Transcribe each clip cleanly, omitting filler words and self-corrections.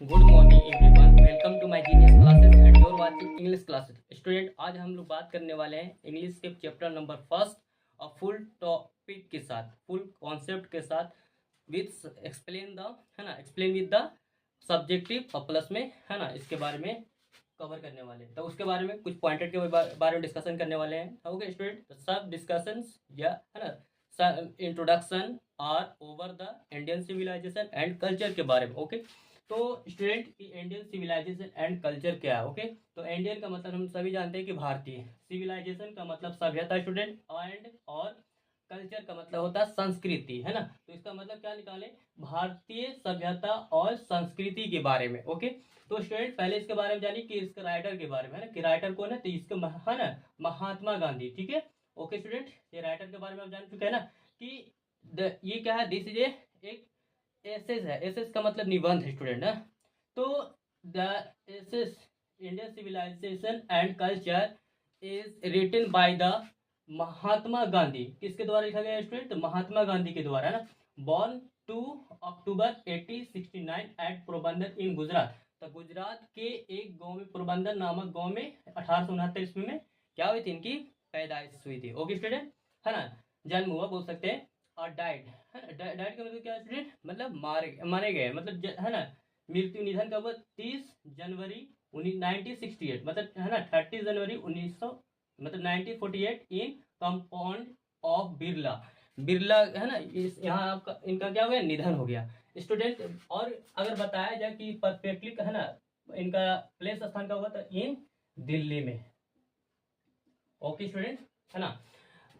Good morning everyone, welcome to my genius classes and your watching English classes. Student, आज हम लोग बात करने वाले हैं इंग्लिश के चैप्टर नंबर फर्स्ट और फुल टॉपिक के साथ, फुल कॉन्सेप्ट के साथ, विथ एक्सप्लेन द, है ना, explain with the subjective plus में, है ना, इसके बारे में कवर करने वाले हैं। तो उसके बारे में कुछ पॉइंटेड के बारे में डिस्कशन करने वाले हैं। ओके स्टूडेंट, तो सब डिस्कशंस या, है ना, introduction are over the Indian civilisation and culture के बारे में। ओके, तो student, Indian civilisation and culture क्या है? ओके, तो इंडियन का मतलब हम सभी जानते हैं कि भारतीय, सिविलाइजेशन का मतलब सभ्यता स्टूडेंट, एंड और कल्चर का मतलब होता है संस्कृति, है ना। तो इसका मतलब क्या निकाले? भारतीय सभ्यता और संस्कृति के बारे में। ओके, तो स्टूडेंट पहले इसके बारे में जानिए कि इसके राइटर के बारे में, है ना, कि राइटर कौन है। तो इसके है ना, महात्मा गांधी। ठीक है, ओके स्टूडेंट, ये राइटर के बारे में आप जान चुके हैं ना कि ये क्या है, दिस इज एक एसेस है। एसेस का मतलब निबंध है स्टूडेंट, है। तो the essays Indian civilisation and culture is written by the Mahatma Gandhi. किसके द्वारा लिखा गया स्टूडेंट? महात्मा गांधी के द्वारा, है ना। बॉर्न 2 अक्टूबर 1869 एट पोरबंदर इन गुजरात। तो गुजरात के एक गांव में, पोरबंदर नामक गांव में 1869 ईस्वी में क्या हुई थी? इनकी पैदाइश हुई थी। ओके स्टूडेंट, है ना, जन्म हुआ बोल सकते हैं। और डाइट, है ना, डाइट का मतलब क्या है स्टूडेंट? मतलब मारे गए, मतलब है ना, मृत्यु निधन कब हुआ? 30 जनवरी 1968, मतलब है ना 30 जनवरी 1900, मतलब 1948 इन कंपाउंड ऑफ बिरला। बिरला, है ना, इस यहाँ आपका इनका क्या हो गया? निधन हो गया स्टूडेंट। और अगर बताया जाए कि परफेक्टली, है ना, इनका प्लेस स्थान का हुआ, तो इन दिल्ली में। ओके स्टूडेंट, है ना।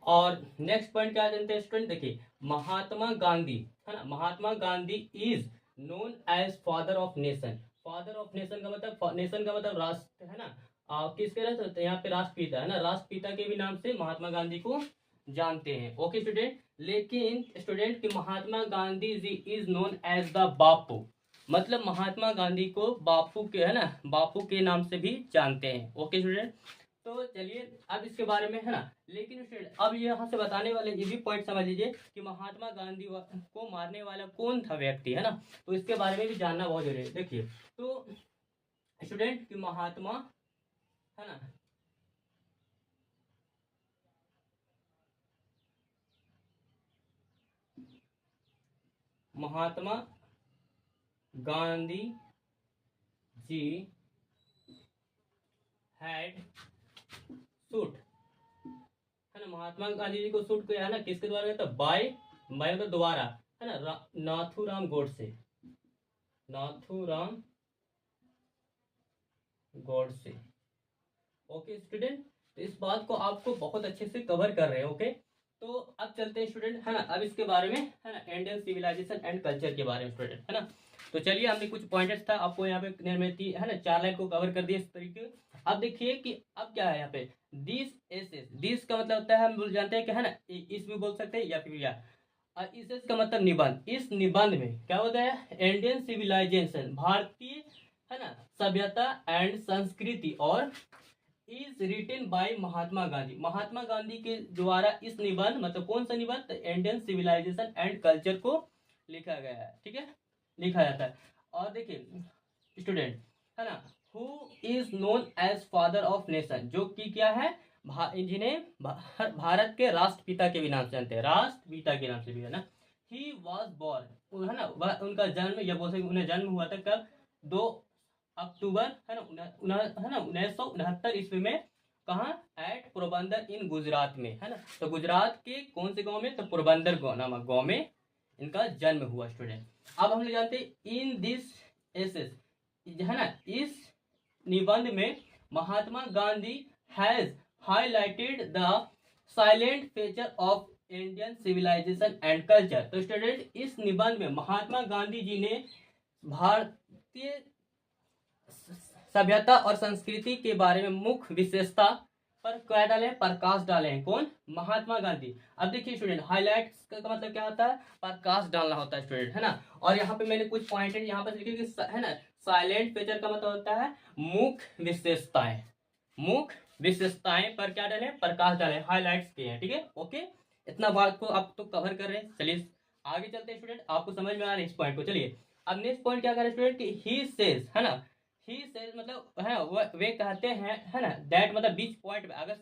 और नेक्स्ट पॉइंट क्या जानते हैं स्टूडेंट? देखिए, महात्मा गांधी, है ना, Mahatma Gandhi is known as father of nation. Father of nation का मतलब, नेशन का मतलब राष्ट्र, है ना। किसके राष्ट्र? तो यहाँ पे राष्ट्रपिता, है ना, राष्ट्रपिता के भी नाम से महात्मा गांधी को जानते हैं। ओके स्टूडेंट, लेकिन स्टूडेंट कि Mahatma Gandhi ji is known as the बापू, मतलब महात्मा गांधी को बापू के, है ना, बापू के नाम से भी जानते हैं। ओके स्टूडेंट, तो चलिए अब इसके बारे में, है ना। लेकिन स्टूडेंट अब यहाँ से बताने वाले ये भी पॉइंट समझ लीजिए कि महात्मा गांधी को मारने वाला कौन था व्यक्ति, है ना। तो इसके बारे में भी जानना बहुत जरूरी है। देखिए, तो स्टूडेंट कि महात्मा, है ना, महात्मा गांधी जी हैड शूट, है ना, महात्मा गांधी जी को शूट किया, है ना, किसके द्वारा किया था? बाय बाय मतलब द्वारा, है ना, नाथूराम गोडसे, नाथूराम गोडसे। ओके स्टूडेंट, तो इस बात को आपको बहुत अच्छे से कवर कर रहे हैं। ओके, तो अब चलते हैं स्टूडेंट, है ना, अब इसके बारे में, है ना, इंडियन सिविलाइजेशन एंड कल्चर के बारे में स्टूडेंट, है ना। तो चलिए, हमने कुछ पॉइंट्स था आपको यहाँ पे क्लियर में थी, है ना, 4 लाइन को कवर कर दिया इस तरीके। अब देखिए कि अब क्या है यहाँ पे, दिस एसेस। दिस का मतलब होता है, हम बोल जानते हैं कि, है ना, इस भी बोल सकते हैं या फिर या। इसेस का मतलब निबंध। इस निबंध में क्या होता है? इंडियन सिविलाइजेशन, भारतीय, है ना, सभ्यता एंड संस्कृति, और is written by Mahatma Gandhi. Mahatma Gandhi के द्वारा इस निबंध, मतलब कौन सा निबंध? इंडियन सिविलाइजेशन एंड कल्चर को लिखा गया है। ठीक है, लिखा जाता है। और देखिए स्टूडेंट, है ना, who is known as father of nation, जो कि क्या है? जिन्हें भारत के राष्ट्रपिता के भी नाम से जानते हैं, राष्ट्रपिता के नाम से भी, है ना। ही वॉज बॉर्न, है ना, उनका जन्म, या बोल सकते उन्हें जन्म हुआ था कब? 2 अक्टूबर, है ना, है ना, 1969 ईस्वी में। कहाँ? एट पोरबंदर इन गुजरात में, है ना। तो गुजरात के कौन से गांव में? तो पोरबंदर नामक गांव में इनका जन्म हुआ स्टूडेंट। अब हम लोग जानते हैं इन दिस एसेस, है ना, इस निबंध में Mahatma Gandhi has highlighted the silent feature of Indian civilisation and culture. तो स्टूडेंट, इस निबंध में महात्मा गांधी जी ने भारतीय सभ्यता और संस्कृति के बारे में मुख्य विशेषता पर क्या डाले? प्रकाश डाले हैं। कौन? महात्मा गांधी। अब देखिए स्टूडेंट, हाईलाइट का मतलब क्या होता है? प्रकाश डालना होता है स्टूडेंट, है ना। और यहाँ पे मैंने कुछ पॉइंट यहाँ पर लिखे, है ना, साइलेंट फीचर का मतलब होता है मुख्य विशेषताएं। मुख्य विशेषताएं पर क्या डाले? प्रकाश डाले, हाईलाइट्स किए हैं। ठीक है, ओके, इतना बात को आप तो कवर कर रहे हैं। चलिए आगे चलते हैं स्टूडेंट, आपको समझ में आ रहा है इस पॉइंट को। चलिए अब नेक्स्ट पॉइंट क्या करे स्टूडेंट कि ही सेज, है ना, ही सेज मतलब है वे कहते हैं, है ना, दैट मतलब बीच पॉइंट में अगर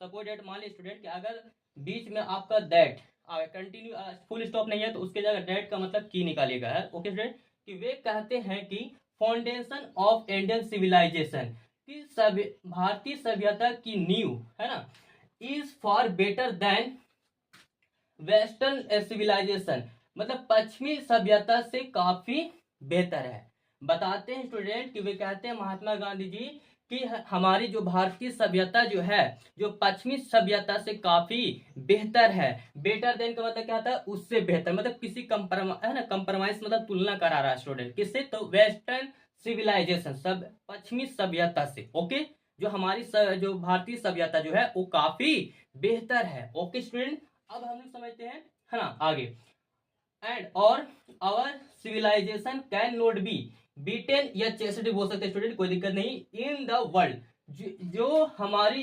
सपोज दैट मान लीजिए स्टूडेंट कि अगर बीच में आपका दैट कंटिन्यू फुल स्टॉप नहीं है तो उसके जगह दैट का मतलब की निकालिएगा है। ओके स्टूडेंट, कि वे कहते हैं कि फाउंडेशन ऑफ इंडियन सिविलाइजेशन की भारतीय सभ्यता की नींव, है ना, is far better than western civilisation, मतलब पश्चिमी सभ्यता से काफी बेहतर है। बताते हैं स्टूडेंट कि वे कहते हैं महात्मा गांधी जी कि हमारी जो भारतीय सभ्यता जो है जो पश्चिमी सभ्यता से काफी बेहतर है। बेटर देन का मतलब क्या होता है, उससे बेहतर, मतलब किसी है ना, कंप्रोमाइज मतलब तुलना करा रहा है स्टूडेंट किससे, तो वेस्टर्न सिविलाइजेशन सब पश्चिमी सभ्यता से। ओके, जो हमारी जो भारतीय सभ्यता जो है वो काफी बेहतर है। ओके स्टूडेंट, अब हम लोग समझते हैं, है ना, आगे। एंड और our civilisation can not be beaten या चेस्टेड बोल सकते हैं स्टूडेंट, कोई दिक्कत नहीं, इन द वर्ल्ड, जो हमारी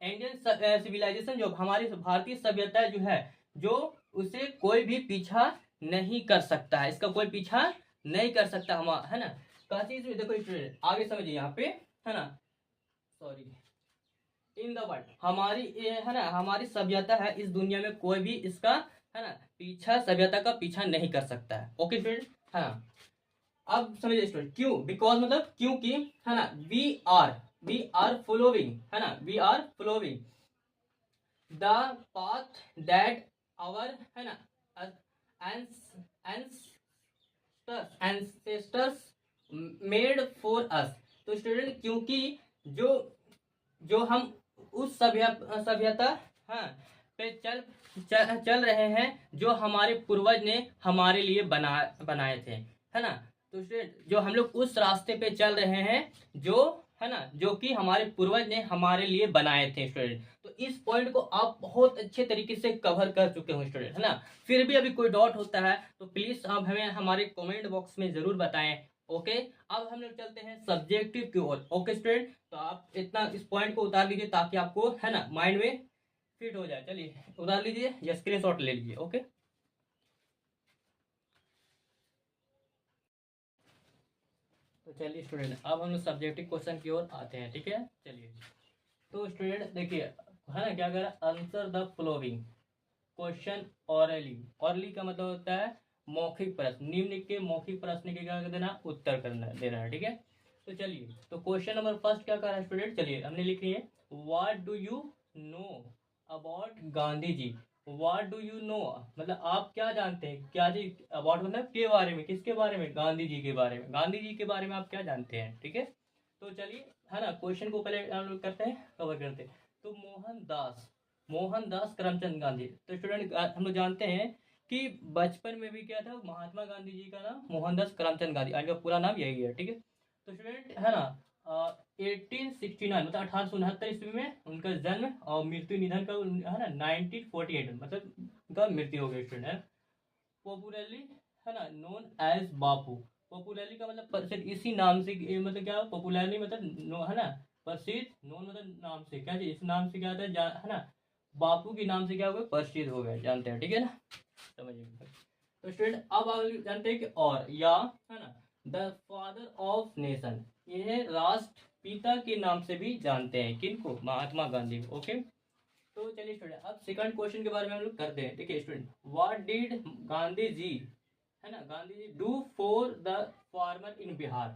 इंडियन सिविलाइजेशन जो हमारी भारतीय सभ्यता जो है जो उसे कोई भी पीछा नहीं कर सकता है, इसका कोई पीछा नहीं कर सकता हम, है ना। चीज देखो स्टूडेंट आगे समझिए यहाँ पे, है ना, सॉरी, इन द वर्ल्ड हमारी है ना, हमारी सभ्यता है इस दुनिया में कोई भी इसका, है ना, पीछा, सभ्यता का पीछा नहीं कर सकता है। ओके स्टूडेंट, है ना। अब समझिए स्टूडेंट क्यों, बिकॉज मतलब क्योंकि, है ना, वी आर फॉलोइंग, है ना, we are following the path that our, है ना, एंसेस्टर्स मेड फॉर अस। तो स्टूडेंट क्योंकि जो जो हम उस सभ्यता, हाँ, पे चल रहे हैं जो हमारे पूर्वज ने हमारे लिए बनाए थे, है ना। तो जो हम लोग उस रास्ते पे चल रहे हैं जो, है ना, जो कि हमारे पूर्वज ने हमारे लिए बनाए थे स्टूडेंट। तो इस पॉइंट को आप बहुत अच्छे तरीके से कवर कर चुके हो स्टूडेंट, है ना। फिर भी अभी कोई डाउट होता है तो प्लीज आप हमें हमारे कमेंट बॉक्स में जरूर बताएं। ओके, अब हम लोग चलते हैं सब्जेक्टिव की ओर। ओके स्टूडेंट, तो आप इतना इस पॉइंट को उतार लीजिए ताकि आपको, है ना, माइंड में फिट हो जाए। चलिए उतार लीजिए या स्क्रीनशॉट ले लीजिए। ओके, तो चलिए स्टूडेंट अब हम लोग सब्जेक्टिव क्वेश्चन की ओर आते हैं। ठीक है, चलिए। तो स्टूडेंट देखिए, है ना, क्या करें, answer the following question hourly. Hourly का मतलब होता है मौखिक प्रश्न, निम्न के मौखिक प्रश्न के क्या देना, उत्तर करना देना है। ठीक है, तो चलिए, तो क्वेश्चन नंबर फर्स्ट क्या कर रहा है स्टूडेंट, चलिए हमने लिख रही है, what do you know about Gandhi ji. What do you know मतलब आप क्या जानते हैं, क्या जी, अबाउट मतलब के बारे में, किसके बारे में, गांधी जी के बारे में, गांधी जी के बारे में आप क्या जानते हैं। ठीक है, तो चलिए, है ना, क्वेश्चन को पहले हम लोग करते हैं, कवर करते हैं। तो मोहनदास करमचंद गांधी, तो स्टूडेंट हम लोग जानते हैं कि बचपन में भी क्या था, महात्मा गांधी जी का नाम मोहनदास करमचंद गांधी, इनका पूरा नाम यही है। ठीक है, तो स्टूडेंट, है ना, 1869 मतलब 1869 ईस्वी में उनका जन्म और मृत्यु निधन का, है ना, 1948 मतलब उनका मृत्यु हो गया स्टूडेंट, है। पॉपुलरली, है ना, नोन एज बापू। पॉपुलरली का मतलब प्रसिद्ध, इसी नाम से मतलब क्या, पॉपुलरली मतलब है ना, प्रसिद्ध, नोन मतलब नाम से, क्या इस नाम से क्या होता है, है ना, बापू के नाम से क्या हो गया, प्रसिद्ध हो गए, जानते हैं। ठीक है ना, समझिए। तो स्टूडेंट अब आप जानते हैं कि और या, है ना, द फादर ऑफ नेशन, ये राष्ट्र पिता के नाम से भी जानते हैं, किनको, महात्मा गांधी। ओके, तो चलिए स्टूडेंट अब सेकंड क्वेश्चन के बारे में हम लोग करते हैं। देखिए student, what did Gandhi ji, है ना, Gandhi ji do for the farmer in Bihar.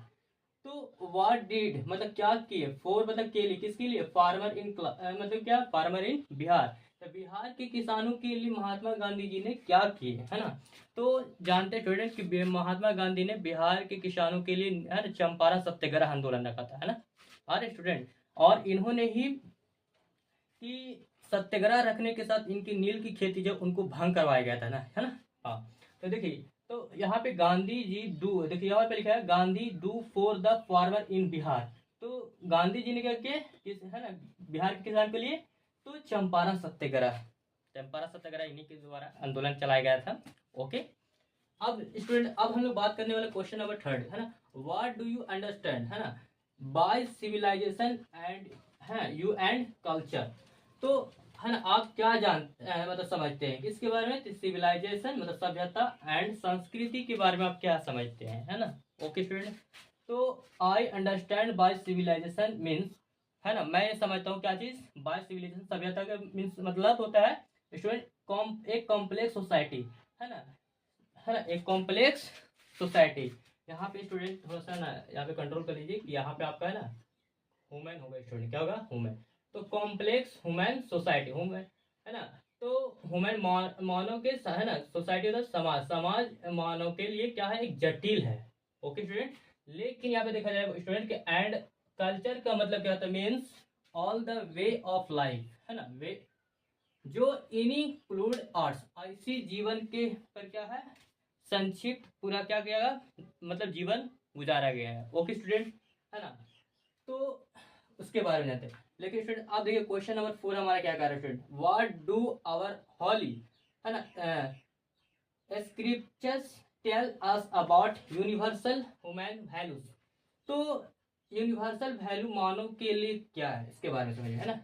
तो व्हाट डिड मतलब क्या किए, फॉर मतलब के लिए, किसके लिए, फार्मर इन मतलब क्या, फार्मर इन बिहार, तो बिहार के किसानों के लिए महात्मा गांधी जी ने क्या किए, है ना। तो जानते हैं स्टूडेंट कि महात्मा गांधी ने बिहार के किसानों के लिए, है ना, चंपारण सत्याग्रह आंदोलन रखा था, है ना। अरे स्टूडेंट, और इन्होंने ही कि सत्याग्रह रखने के साथ इनकी नील की खेती जो उनको भंग करवाया गया था ना, है ना। हाँ, तो देखिए, तो यहाँ पे गांधी जी डू, देखिए यहाँ पे लिखा है Gandhi do for the farmer in Bihar. तो गांधी जी ने क्या किया, है ना, बिहार के किसान के लिए, तो चंपारण सत्याग्रह, चंपारण सत्याग्रह इन्हीं के द्वारा आंदोलन चलाया गया था। ओके, अब स्टूडेंट अब हम लोग बात करने वाले क्वेश्चन नंबर थर्ड, है ना, व्हाट डू यू अंडरस्टैंड, है ना, बाय सिविलाइजेशन एंड, है, यू एंड कल्चर। तो है ना, आप क्या मतलब समझते हैं किसके बारे में? सिविलाइजेशन मतलब सभ्यता एंड संस्कृति के बारे में आप क्या समझते हैं, है ना? ओके स्टूडेंट, तो I understand by civilisation means, है ना, मैं ये समझता हूँ क्या चीज? बाय सिविलाइजेशन सभ्यता का मीन्स मतलब होता है स्टूडेंट एक कॉम्प्लेक्स सोसाइटी, है ना, है ना, एक कॉम्प्लेक्स सोसाइटी। यहाँ पे स्टूडेंट थोड़ा सा ना यहाँ पे कंट्रोल कर लीजिए कि यहाँ पे आपका है ना ह्यूमन होगा स्टूडेंट, क्या होगा? ह्यूमन। तो कॉम्प्लेक्स ह्यूमन सोसाइटी, ह्यूमन, है ना, तो ह्यूमन मानव के, है ना, सोसाइटी मतलब समाज, समाज मानव के लिए क्या है? एक जटिल है। ओके स्टूडेंट, लेकिन यहाँ पे देखा जाए स्टूडेंट के एंड कल्चर का मतलब क्या होता है? Means all the way of life, है ना, वे जो इनक्लूड आर्ट्स, ऐसी जीवन के पर क्या है? संक्षिप्त पूरा क्या किया गया? मतलब जीवन गुजारा गया है। ओके स्टूडेंट, है ना, तो उसके बारे में जानते हैं। लेकिन स्टूडेंट आप देखिए क्वेश्चन नंबर 4 हमारा क्या कर रहा है student? What do our holy, है ना, scriptures tell us about universal human values. तो यूनिवर्सल वैल्यू मानव के लिए क्या है, इसके बारे में समझिए, है ना,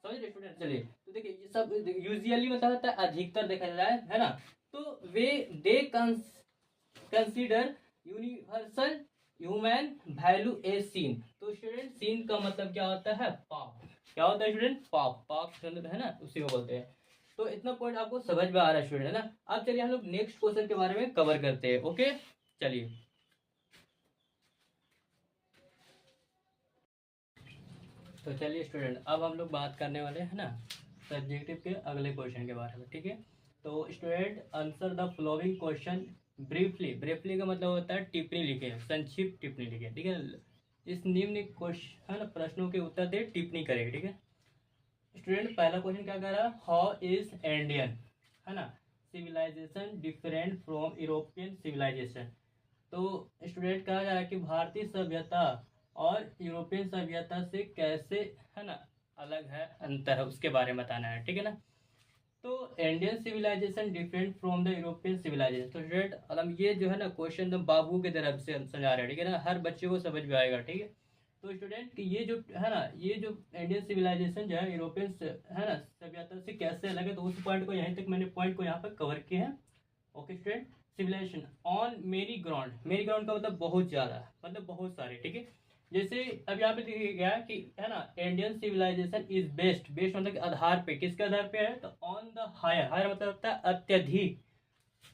समझ रहे स्टूडेंट? चलिए, तो देखिए ये सब यूजुअली मतलब होता है, अधिकतर देखा जाए, है ना, तो वे they consider universal human value a sin. तो स्टूडेंट सीन का मतलब क्या होता है? पाप। क्या होता है स्टूडेंट? पाप। पाप है ना, उसी को बोलते हैं। तो इतना पॉइंट आपको समझ में आ रहा है स्टूडेंट, है ना? अब चलिए हम लोग नेक्स्ट क्वेश्चन के बारे में कवर करते हैं। ओके चलिए, तो चलिए स्टूडेंट अब हम लोग बात करने वाले हैं ना सब्जेक्टिव के अगले क्वेश्चन के बारे में, ठीक है? तो student answer the following question briefly. Briefly का मतलब होता है टिप्पणी लिखे, संक्षिप्त टिप्पणी लिखे, ठीक है? इस निम्न क्वेश्चन प्रश्नों के उत्तर दे, टिप्पणी करेंगे, ठीक है? स्टूडेंट पहला क्वेश्चन क्या कर रहा है? हाउ इज इंडियन, है ना, civilisation different from European civilisation. तो स्टूडेंट कहा जा रहा है कि भारतीय सभ्यता और यूरोपियन सभ्यता से कैसे, है ना, अलग है, अंतर है, उसके बारे में बताना है, ठीक है ना? तो Indian civilisation different from the European civilisation. तो स्टूडेंट मतलब ये जो है ना क्वेश्चन तो बाबू की तरफ से समझा रहे हैं, ठीक है ना, हर बच्चे को समझ में आएगा, ठीक है? तो स्टूडेंट ये जो है ना, ये जो इंडियन सिविलाइजेशन जो है यूरोपियन है ना सभ्यता से कैसे अलग है, तो उस पॉइंट को यहीं तक मैंने पॉइंट को यहाँ पर कवर किया है। ओके स्टूडेंट, सिविलाइजेशन ऑन मेरी ग्राउंड, मेरी ग्राउंड का मतलब बहुत ज़्यादा, मतलब बहुत सारे, ठीक है? जैसे अब यहाँ पे देखिए गया कि, है ना, Indian civilisation is based, based मतलब आधार पे, किसके आधार पे है? तो ऑन द हायर, हायर मतलब होता है अत्यधिक,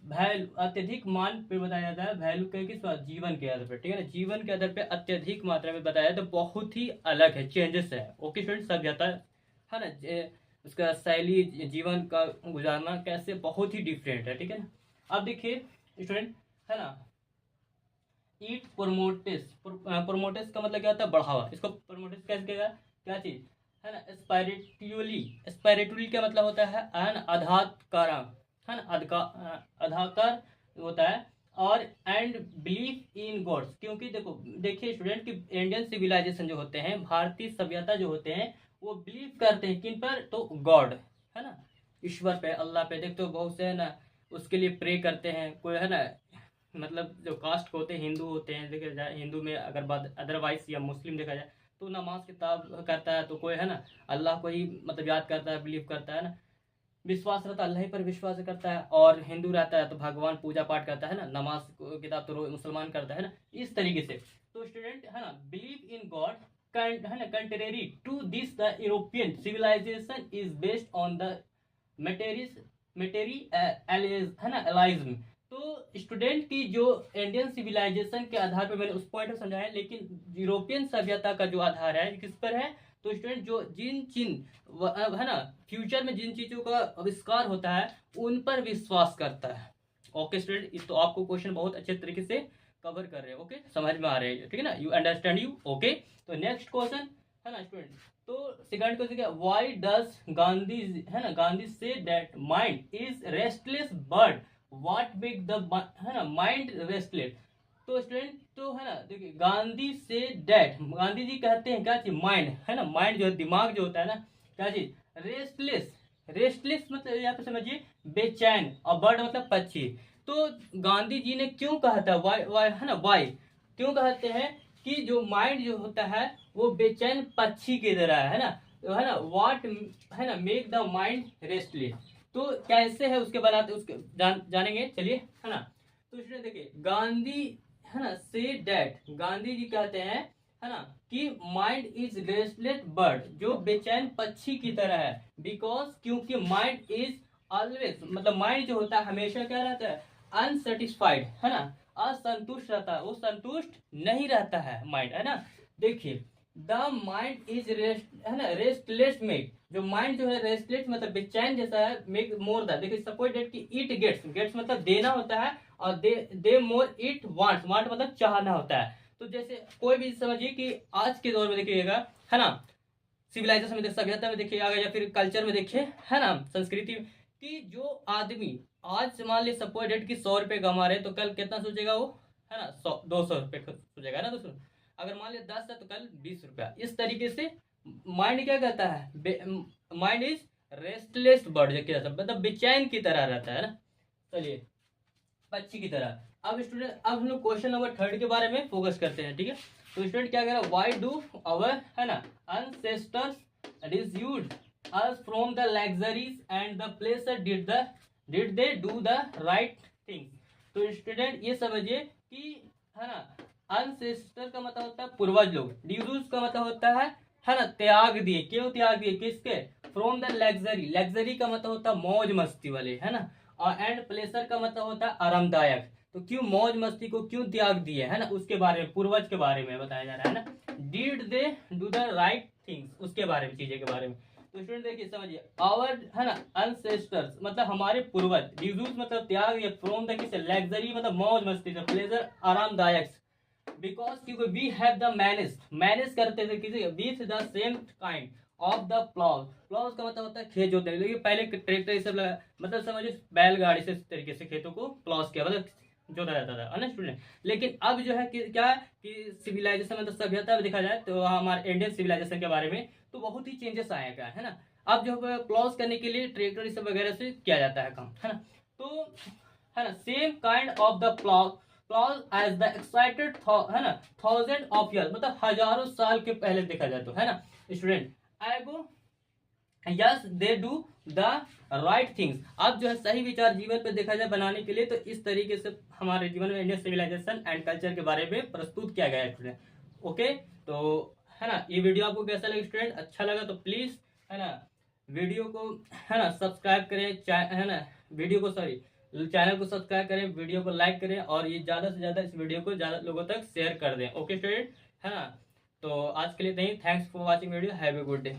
वैल्यू अत्यधिक मान पे बताया जाता है, वैल्यू के किस बात? जीवन के आधार पर, ठीक है ना, जीवन के आधार पे अत्यधिक मात्रा में बताया तो बहुत ही अलग है, चेंजेस है। ओके स्टूडेंट, सभ्यता, है ना, उसका शैली जीवन का गुजारना कैसे बहुत ही डिफरेंट है, ठीक है ना? अब देखिए स्टूडेंट, है ना, ईट प्रोमोटिस, प्रोमोटिस का मतलब क्या होता है? बढ़ावा। इसको प्रोमोटिस कैसे कहेगा? क्या चीज, है ना, स्पायरिटुअली, स्पायरिटुअली का मतलब होता है आधातकार, है ना, आधाकार होता है, और एंड बिलीफ इन गॉड्स। क्योंकि देखो देखिए स्टूडेंट कि इंडियन सिविलाइजेशन जो होते हैं, भारतीय सभ्यता जो होते हैं, वो बिलीव करते हैं किन पर? तो गॉड, है ना, ईश्वर पे, अल्लाह पे। देखते हो बहुत से है ना उसके लिए प्रे करते हैं, कोई है ना, मतलब जो कास्ट होते हैं हिंदू होते हैं, देखा जाए हिंदू में अगर बात अदरवाइज या मुस्लिम देखा जाए तो नमाज किताब करता है, तो कोई है ना अल्लाह को ही मतलब याद करता है, बिलीव करता है ना, विश्वास रहता है, अल्लाह ही पर विश्वास करता है। और हिंदू रहता है तो भगवान पूजा पाठ करता है ना, नमाज किताब तो मुसलमान करता है ना, इस तरीके से। तो स्टूडेंट है ना, बिलीव इन गॉड, है ना, contrary to this the European civilisation is based on the materialism, है ना, एलाइज्म। तो स्टूडेंट की जो इंडियन सिविलाइजेशन के आधार पर मैंने उस पॉइंट को समझाया, लेकिन यूरोपियन सभ्यता का जो आधार है किस पर है? तो स्टूडेंट जो है ना फ्यूचर में जिन चीजों का आविष्कार होता है उन पर विश्वास करता है। ओके स्टूडेंट, इस तो आपको क्वेश्चन बहुत अच्छे तरीके से कवर कर रहे हैं, ओके, समझ में आ रहे हैं, ठीक है ना, यू अंडरस्टैंड यू। ओके, तो नेक्स्ट क्वेश्चन है ना स्टूडेंट, तो सेकंड क्वेश्चन क्या? व्हाई डज गांधी, है ना, Gandhi say that mind is restless bird, what make the, है ना, माइंड रेस्टलेस। तो स्टूडेंट तो है ना देखिए गांधी से डेट, गांधी जी कहते हैं क्या चीज? माइंड, है ना, माइंड जो है दिमाग जो होता है ना, क्या चीज? रेस्टलेस। रेस्टलेस मतलब यहाँ पे समझिए बेचैन, और बर्ड मतलब पक्षी। तो गांधी जी ने क्यों कहा था वाई, वाई, है ना, वाई क्यों कहते हैं कि जो माइंड जो होता है वो बेचैन पक्षी की तरह है ना, है ना व्हाट है ना मेक द माइंड रेस्टलेस। तो कैसे है उसके बनाते उसके जानेंगे, चलिए, है ना। तो स्टूडेंट देखिए, गांधी है ना से डैट, गांधी जी कहते हैं है ना कि माइंड इज रेस्टलेस बर्ड, जो बेचैन पक्षी की तरह है। बिकॉज क्योंकि माइंड इज ऑलवेज, मतलब माइंड जो होता है हमेशा क्या रहता है, अनसेटिस्फाइड, है ना, असंतुष्ट रहता है, वो संतुष्ट नहीं रहता है माइंड, है ना। देखिए, द माइंड इज रेस्ट, है ना, रेस्टलेस मेक, जो माइंड जो है रेस्टलेस मतलब बेचैन जैसा है, मेक मोर द, देखिए सपोज डेट कि इट गेट्स, गेट्स मतलब देना होता है, और दे मोर इट वांट्स, वांट मतलब चाहना होता है। तो जैसे कोई भी समझिए कि आज के दौर में देखिएगा, है ना, सिविलाइजेशन में, सभ्यता में देखिएगा, या फिर कल्चर में देखिए, है ना, संस्कृति में, कि जो आदमी आज मान ली सपोज डेट की 100 रुपए कमा रहे, तो कल कितना सोचेगा वो, है ना, 100 200 रुपए सोचेगा ना दोस्तों। अगर मान लिया 10 है तो कल 20 रुपया। इस तरीके से माइंड क्या कहता है, माइंड इज रेस्टलेस बर्ड, मतलब बेचैन की तरह रहता है ना। चलिए, पक्षी की तरह। अब स्टूडेंट, अब हम लोग क्वेश्चन नंबर 3 के बारे में फोकस करते हैं, ठीक है। तो स्टूडेंट क्या कह रहा है, व्हाई डू आवर, है ना, ancestors reduced us from the luxuries and the pleasure, did they do the right things। तो स्टूडेंट ये समझिए कि, है ना, ancestor का मतलब होता है पूर्वज लोग, reduce का मतलब होता है ना, त्याग दिए, क्यों त्याग दिए, किसके, फ्रॉम द लग्जरी, लग्जरी का मतलब होता है मौज मस्ती वाले, है ना, और एंड प्लेसर का मतलब होता है आरामदायक। तो क्यों मौज मस्ती को क्यों त्याग दिए, है ना, उसके बारे में, पूर्वज के बारे में बताया जा रहा है ना। Did they do the right things, उसके बारे में, चीजें के बारे में। तो स्टूडेंट देखिए समझिए, आवर, है ना, अनसेस्टर्स मतलब हमारे पूर्वज, डिड्यूस मतलब त्याग, या फ्रॉम द किसे, लग्जरी मतलब मौज मस्ती से, प्लेजर आरामदायक। बिकॉज क्योंकि we have the manage, manage करते थे किसी with the same kind of the ploughs, ploughs का मतलब होता है खेत जोतने, लेकिन पहले ट्रैक्टर ये सब लगा, मतलब समझिए बैलगाड़ी से इस तरीके से खेतों को प्लाउज किया, मतलब जोता जाता था, है ना स्टूडेंट। लेकिन अब जो है कि क्या कि सिविलाइजेशन मतलब सभ्यता में देखा जाए तो हमारे इंडियन सिविलाइजेशन के बारे में तो बहुत ही चेंजेस आए हैं, है ना। अब जो है प्लाउज करने के लिए ट्रैक्टर ये सब वगैरह से किया जाता है काम, है ना। तो है ना, same kind of the plough, plough as the excited, है ना, थाउजेंड ऑफ ईयर मतलब हजारों साल के पहले देखा जाए तो, है ना स्टूडेंट। एगो yes they do the right things. अब जो है सही विचार जीवन पे देखा जाए बनाने के लिए, तो इस तरीके से हमारे जीवन में इंडियन सिविलाइजेशन एंड कल्चर के बारे में प्रस्तुत किया गया है स्टूडेंट। ओके, तो है ना, ये वीडियो आपको कैसा लगा स्टूडेंट, अच्छा लगा तो प्लीज, है ना, वीडियो को, है ना, सब्सक्राइब करें, है ना, वीडियो को, सॉरी, चैनल को सब्सक्राइब करें, वीडियो को लाइक करें, और ये ज़्यादा से ज़्यादा इस वीडियो को ज़्यादा लोगों तक शेयर कर दें। ओके स्टूडेंट, है ना। तो आज के लिए नहीं, thanks for watching video, have a good day.